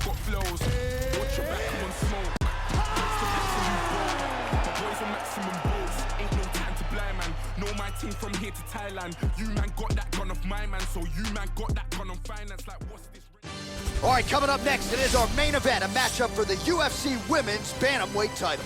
got flows. Watch your back, come on, smoke. It's the maximum ball. My boys on maximum balls. Ain't no time to blind, man. Know my team from here to Thailand. You man got that gun of my man, so you man got that gun on finance. Like, what's this? All right, coming up next, it is our main event, a matchup for the UFC Women's Bantamweight title.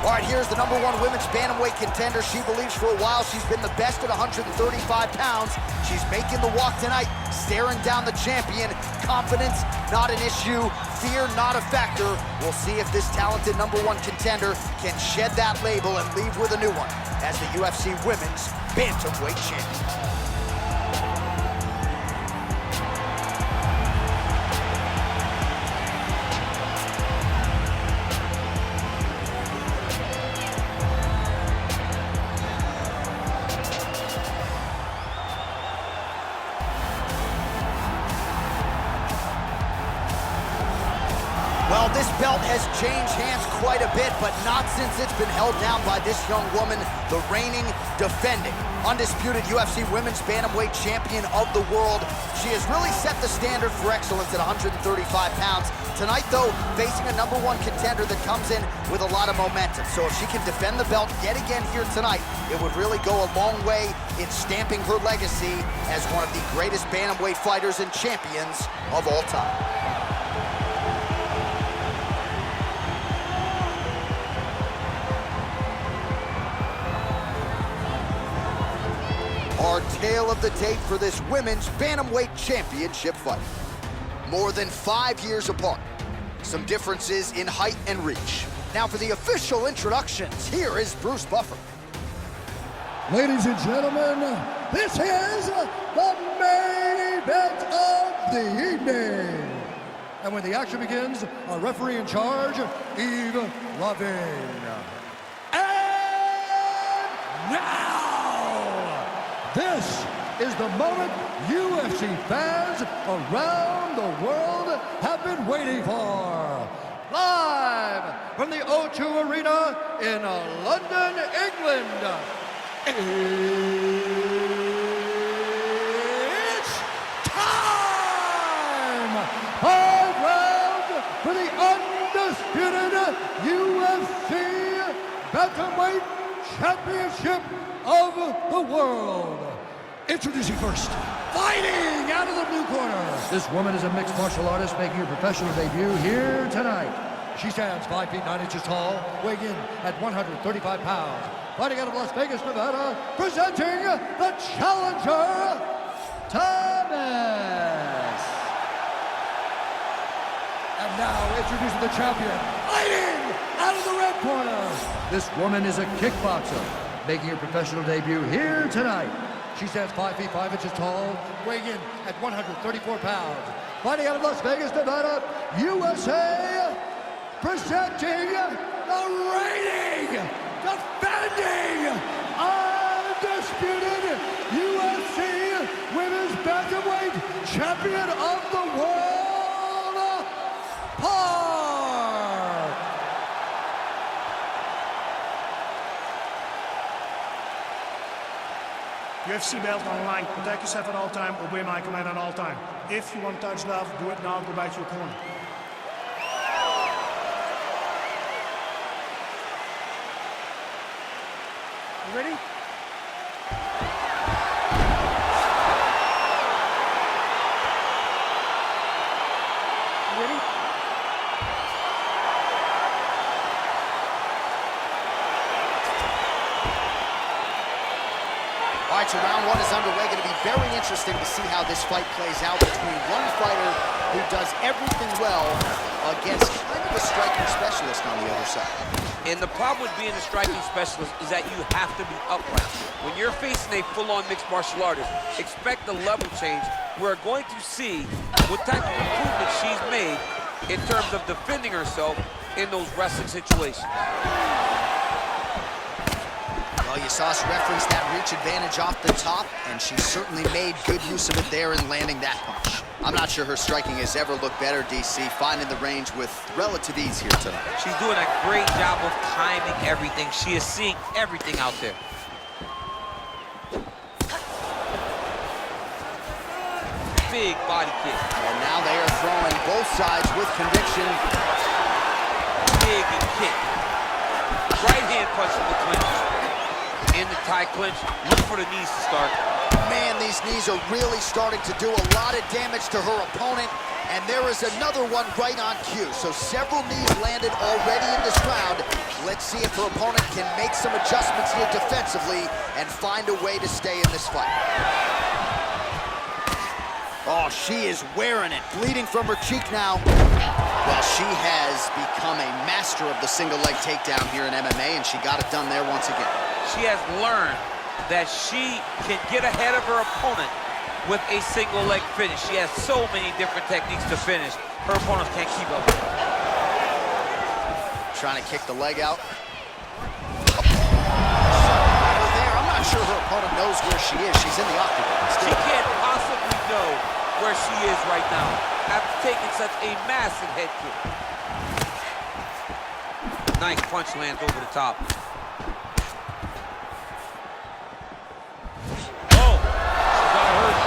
All right, here's the #1 women's bantamweight contender. She believes for a while she's been the best at 135 pounds. She's making the walk tonight, staring down the champion. Confidence, not an issue. Fear, not a factor. We'll see if this talented #1 contender can shed that label and leave with a new one as the UFC Women's Bantamweight Champion. Well, this belt has changed hands quite a bit, but not since it's been held down by this young woman, the reigning, defending, undisputed UFC Women's Bantamweight Champion of the world. She has really set the standard for excellence at 135 pounds. Tonight, though, facing a #1 contender that comes in with a lot of momentum. So if she can defend the belt yet again here tonight, it would really go a long way in stamping her legacy as one of the greatest bantamweight fighters and champions of all time. Our tale of the tape for this women's bantamweight championship fight. More than 5 years apart. Some differences in height and reach. Now for the official introductions, here is Bruce Buffer. Ladies and gentlemen, this is the main event of the evening. And when the action begins, our referee in charge, Yves Lavigne. And now! This is the moment UFC fans around the world have been waiting for. Live from the O2 Arena in London, England. It's time! 5 rounds for the undisputed UFC Bantamweight Championship of the world. Introducing first, fighting out of the blue corner. This woman is a mixed martial artist making her professional debut here tonight. She stands 5 feet 9 inches tall, weighing in at 135 pounds. Fighting out of Las Vegas, Nevada, presenting the challenger, Thomas. And now introducing the champion, fighting out of the red corner. This woman is a kickboxer, making her professional debut here tonight. She stands 5 feet 5 inches tall, weighing in at 134 pounds. Fighting out of Las Vegas, Nevada, USA, presenting the reigning, defending, undisputed UFC Women's Bantamweight Champion of the world, Park. UFC belt online. Protect yourself at all time. Obey my command at all time. If you want to touch love, do it now. Go back to your corner. You ready? You ready? All right, so round 1 is underway. Going to be very interesting to see how this fight plays out between one fighter who does everything well against kind of a striking specialist on the other side. And the problem with being a striking specialist is that you have to be upright. When you're facing a full-on mixed martial artist, expect the level change. We're going to see what type of improvement she's made in terms of defending herself in those wrestling situations. Well, you saw us reference that reach advantage off the top, and she certainly made good use of it there in landing that punch. I'm not sure her striking has ever looked better, DC, finding the range with relative ease here tonight. She's doing a great job of timing everything. She is seeing everything out there. Big body kick. And now they are throwing both sides with conviction. Big kick. Right hand punch in the clinch. In the tie clinch. Look for the knees to start. Man, these knees are really starting to do a lot of damage to her opponent. And there is another one right on cue. So several knees landed already in this round. Let's see if her opponent can make some adjustments here defensively and find a way to stay in this fight. Oh, she is wearing it, bleeding from her cheek now. Well, she has become a master of the single leg takedown here in MMA, and she got it done there once again. She has learned that she can get ahead of her opponent with a single leg finish. She has so many different techniques to finish. Her opponents can't keep up with her. Trying to kick the leg out. There, I'm not sure her opponent knows where she is. She's in the octagon. She can't possibly know where she is right now after taking such a massive head kick. Nice punch lands over the top. Oh, she got hurt.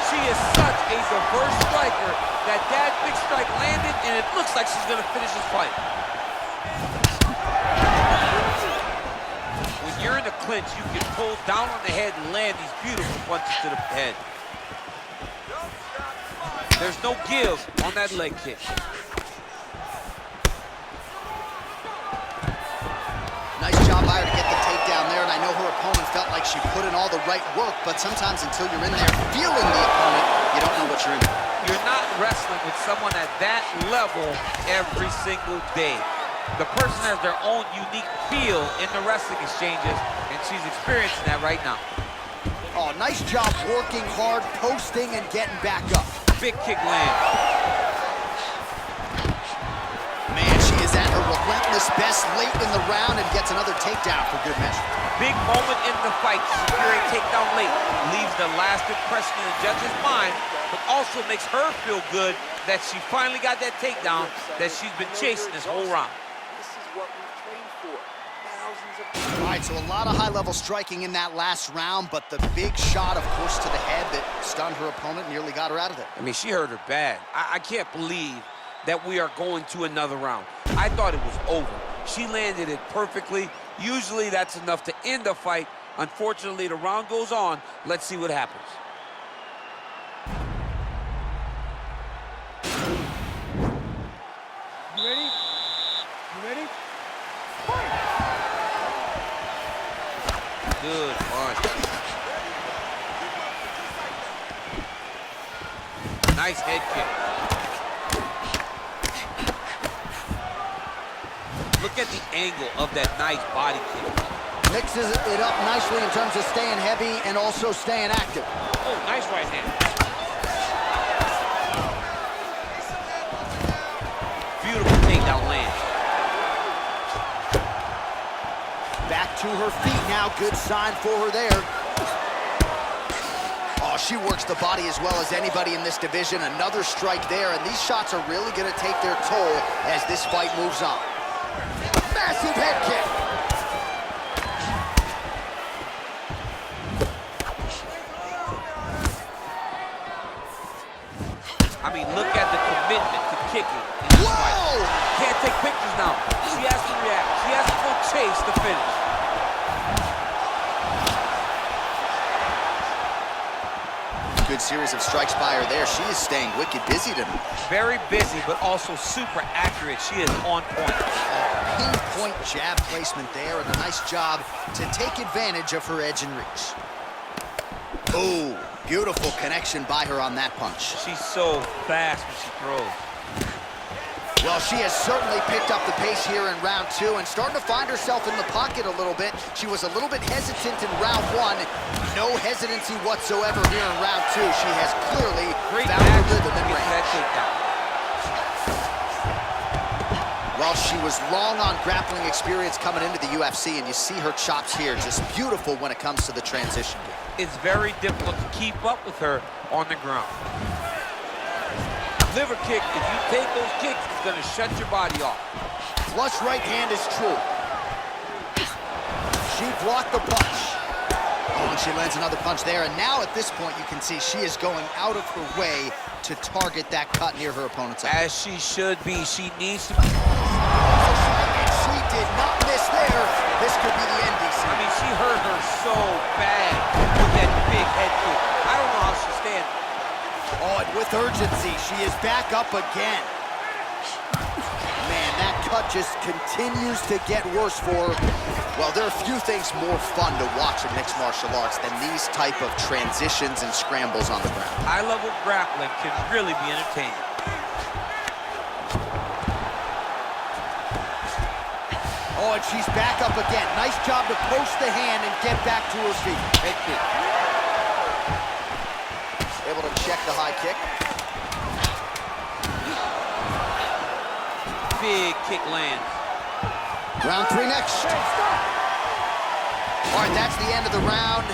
She is such a diverse striker that big strike landed, and it looks like she's going to finish this fight. When you're in the clinch, you can pull down on the head and land these beautiful punches to the head. There's no give on that leg kick. Nice job by her to get the takedown there, and I know her opponent felt like she put in all the right work, but sometimes until you're in there feeling the opponent, you don't know what you're in for. You're not wrestling with someone at that level every single day. The person has their own unique feel in the wrestling exchanges, and she's experiencing that right now. Oh, nice job working hard, posting, and getting back up. Big kick land. Man, she is at her relentless best late in the round and gets another takedown for good measure. Big moment in the fight, securing takedown late. Leaves the last impression in the judge's mind, but also makes her feel good that she finally got that takedown that she's been chasing this whole round. This is what we've trained for. Thousands of All right, so a lot of high-level striking in that last round, but the big shot, of course, to the head that stunned her opponent, nearly got her out of there. I mean, she hurt her bad. I can't believe that we are going to another round. I thought it was over. She landed it perfectly. Usually that's enough to end the fight. Unfortunately, the round goes on. Let's see what happens. You ready? You ready? Good punch. Nice head kick. Look at the angle of that nice body kick. Mixes it up nicely in terms of staying heavy and also staying active. Oh, nice right hand. Beautiful takedown land. Back to her feet now. Good sign for her there. Oh, she works the body as well as anybody in this division. Another strike there, and these shots are really going to take their toll as this fight moves on. Massive head kick. I mean, look at the commitment to kicking in this fight. Can't take pictures now. She has to react. She has to go chase the finish. Good series of strikes by her there. She is staying wicked busy tonight. Very busy, but also super accurate. She is on point. Pinpoint jab placement there, and a nice job to take advantage of her edge and reach. Oh, beautiful connection by her on that punch. She's so fast when she throws. Well, she has certainly picked up the pace here in round two and starting to find herself in the pocket a little bit. She was a little bit hesitant in round one. No hesitancy whatsoever here in round two. She has clearly found her rhythm and range. Well, she was long on grappling experience coming into the UFC, and you see her chops here, just beautiful when it comes to the transition. It's very difficult to keep up with her on the ground. Liver kick, if you take those kicks, it's gonna shut your body off. Flush right hand is true. She blocked the punch. Oh, and she lands another punch there. And now at this point, you can see she is going out of her way to target that cut near her opponent's eye. As she should be. She needs to... And she did not miss there. This could be the end, DC. I mean, she hurt her so bad with that big head kick. I don't know how she's standing. Oh, and with urgency, she is back up again. Man, that cut just continues to get worse for her. Well, there are few things more fun to watch in mixed martial arts than these type of transitions and scrambles on the ground. High-level grappling can really be entertaining. Oh, and she's back up again. Nice job to post the hand and get back to her feet. Head kick. Able to check the high kick. Big kick lands. Round 3 next. All right, that's the end of the round.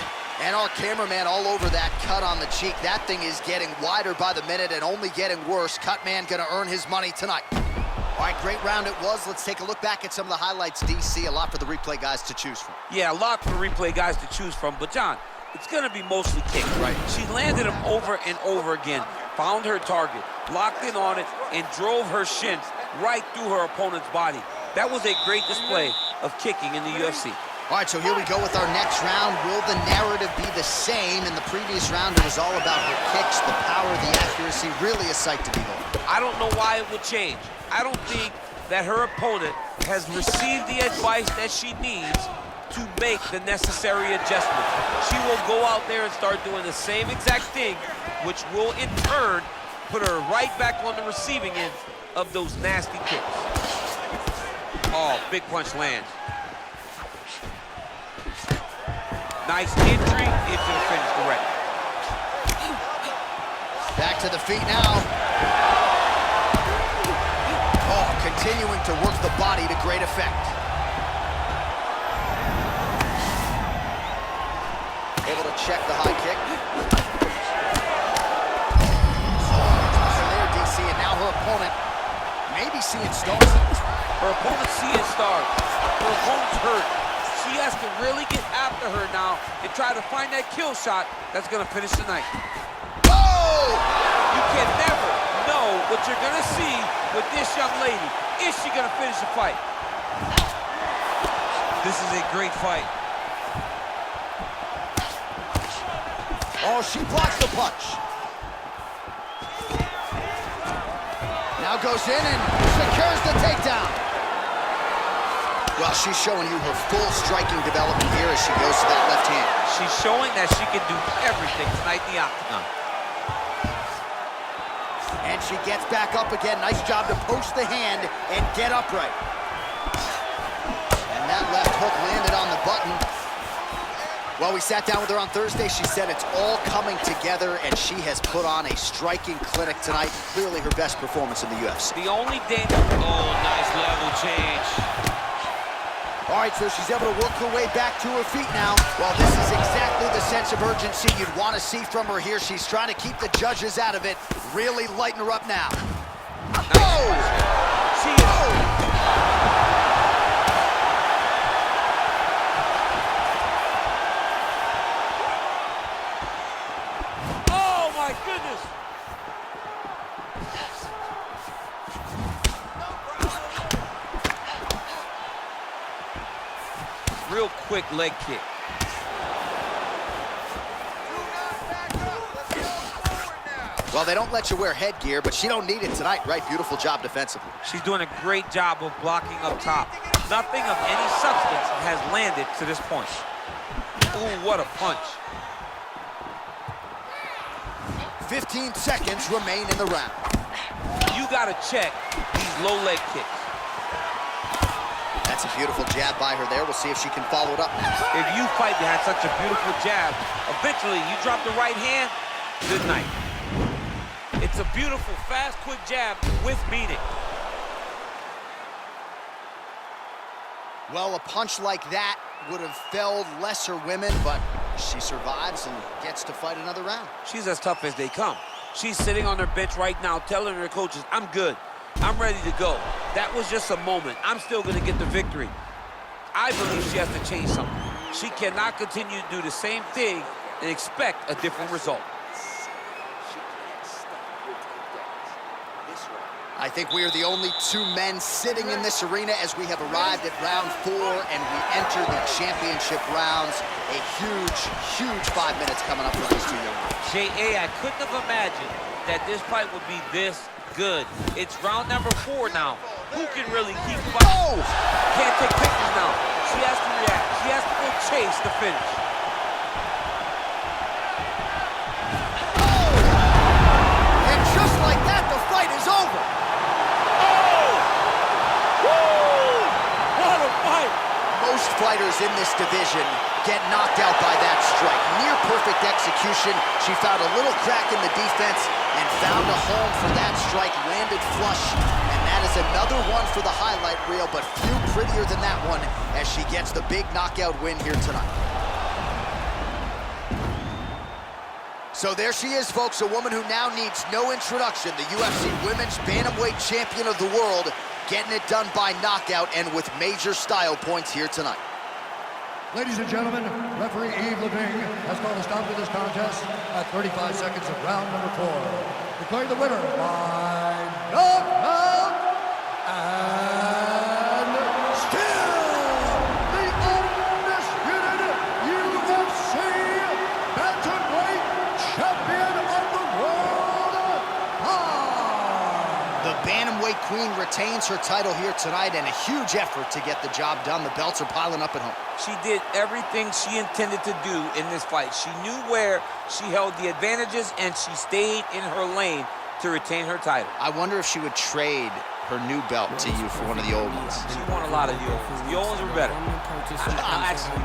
And our cameraman all over that cut on the cheek. That thing is getting wider by the minute and only getting worse. Cut man gonna earn his money tonight. All right, great round it was. Let's take a look back at some of the highlights, DC. A lot for the replay guys to choose from. Yeah, a lot for replay guys to choose from. But, John, it's going to be mostly kicks. Right. She landed them over and over again, found her target, locked in on it, and drove her shins right through her opponent's body. That was a great display of kicking in the UFC. All right, so here we go with our next round. Will the narrative be the same? In the previous round, it was all about her kicks, the power, the accuracy, really a sight to behold. I don't know why it would change. I don't think that her opponent has received the advice that she needs to make the necessary adjustments. She will go out there and start doing the same exact thing, which will in turn put her right back on the receiving end of those nasty kicks. Oh, big punch lands. Nice entry into the finish, correct. Back to the feet now. Oh, continuing to work the body to great effect. Able to check the high kick. Oh, there, DC, and now her opponent may be seeing stars. Her opponent's seeing stars. Her opponent's hurt. She has to really get after her now and try to find that kill shot that's going to finish the night. Oh! You can never know what you're going to see with this young lady. Is she going to finish the fight? This is a great fight. Oh, she blocks the punch. Now goes in and secures the takedown. Well, she's showing you her full striking development here as she goes to that left hand. She's showing that she can do everything tonight in the octagon. And she gets back up again. Nice job to post the hand and get upright. And that left hook landed on the button. Well, we sat down with her on Thursday. She said it's all coming together, and she has put on a striking clinic tonight. Clearly her best performance in the UFC. The only danger... Oh, nice level change. All right, so she's able to work her way back to her feet now. Well, this is exactly the sense of urgency you'd want to see from her here. She's trying to keep the judges out of it. Really lighten her up now. Nice. Oh! She is... Oh, my goodness! Real quick leg kick. Well, they don't let you wear headgear, but she don't need it tonight, right? Beautiful job defensively. She's doing a great job of blocking up top. Nothing of any substance has landed to this point. Ooh, what a punch. 15 seconds remain in the round. You gotta check these low leg kicks. That's a beautiful jab by her there. We'll see if she can follow it up now. If you fight behind such a beautiful jab, eventually you drop the right hand, good night. It's a beautiful, fast, quick jab with meaning. Well, a punch like that would have felled lesser women, but she survives and gets to fight another round. She's as tough as they come. She's sitting on her bench right now telling her coaches, I'm good. I'm ready to go. That was just a moment. I'm still going to get the victory. I believe she has to change something. She cannot continue to do the same thing and expect a different result. I think we are the only two men sitting in this arena as we have arrived at round 4 and we enter the championship rounds. A huge, huge 5 minutes coming up for these two young men. J.A., I couldn't have imagined that this fight would be this good. It's round number 4 now. Who can really keep fighting? Oh! Can't take pictures now. She has to react. She has to go chase the finish. Oh! And just like that, the fight is over. Oh! Woo! What a fight! Most fighters in this division get knocked out by that strike. Near perfect execution. She found a little crack in the defense and found a home for that strike, landed flush, and that is another one for the highlight reel, but few prettier than that one as she gets the big knockout win here tonight. So there she is, folks, a woman who now needs no introduction, the UFC Women's Bantamweight Champion of the world, getting it done by knockout and with major style points here tonight. Ladies and gentlemen, referee Yves Leving has called a stop to this contest at 35 seconds of round number 4. Declaring the winner by knockout and still the undisputed UFC Bantamweight Champion of the world, The Bantamweight Queen retains her title here tonight and a huge effort to get the job done. The belts are piling up at home. She did everything she intended to do in this fight. She knew where she held the advantages, and she stayed in her lane to retain her title. I wonder if she would trade her new belt to you for one of the old ones. She won a lot of the old ones. The old ones were better. Actually,